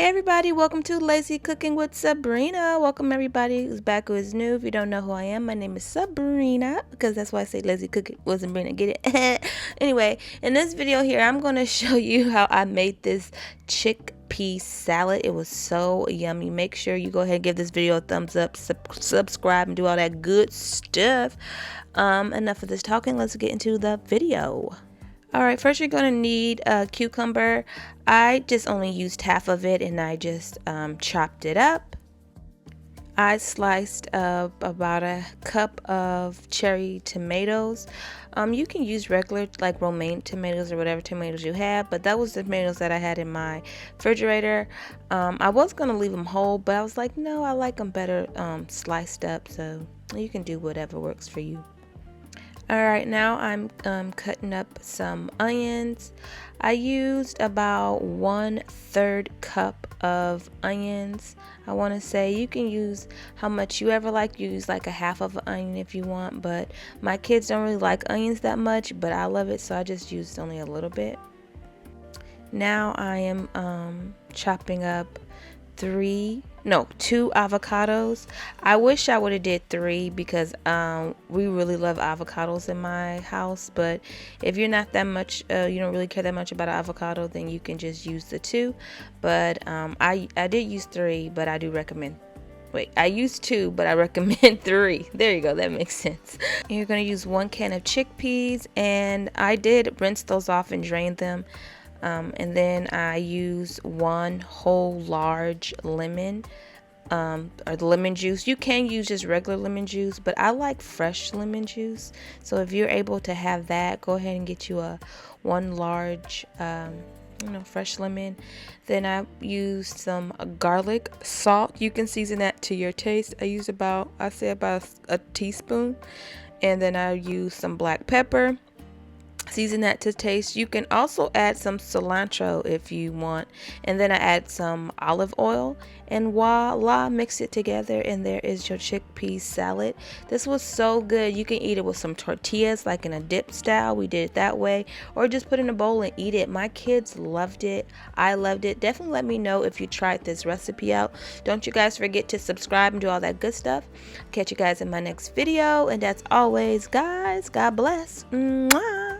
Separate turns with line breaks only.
Hey everybody, welcome to Lazy Cooking with Sabrina. Welcome everybody who's back, who is new. If you don't know who I am, my name is Sabrina, because that's why I say Lazy Cooking with Sabrina. Get it? Anyway, in this video here, I'm going to show you how I made this chickpea salad. It was so yummy. Make sure you go ahead and give this video a thumbs up, subscribe, and do all that good stuff. Enough of this talking. Let's get into the video. Alright, first you're going to need a cucumber. I just only used half of it and I just chopped it up. I sliced up about a cup of cherry tomatoes. You can use regular like romaine tomatoes or whatever tomatoes you have, but that was the tomatoes that I had in my refrigerator. I was going to leave them whole, but I was like, no, I like them better sliced up, so you can do whatever works for you. Alright, now I'm cutting up some onions. I used about 1/3 cup of onions. I want to say you can use how much you ever like. Use like a half of an onion if you want, but my kids don't really like onions that much, but I love it, so I just used only a little bit. Now I am chopping up 2 avocados. I wish I would have did 3 because we really love avocados in my house, but if you're not that much you don't really care that much about an avocado, then you can just use the 2, but I did use 3, but I do recommend I used 2, but I recommend 3. There you go, that makes sense. You're going to use 1 can of chickpeas, and I did rinse those off and drain them. And then I use 1 whole large lemon, or the lemon juice. You can use just regular lemon juice, but I like fresh lemon juice. So if you're able to have that, go ahead and get you a 1 large, fresh lemon. Then I used some garlic salt. You can season that to your taste. I say about a teaspoon. And then I use some black pepper. Season that to taste. You can also add some cilantro if you want, and then I add some olive oil, and voila, mix it together, and there is your chickpea salad. This was so good. You can eat it with some tortillas, like in a dip style. We did it that way, or just put it in a bowl and eat it. My kids loved it. I loved it. Definitely let me know if you tried this recipe out. Don't you guys forget to subscribe and do all that good stuff. Catch you guys in my next video, and as always, guys, God bless. Mwah!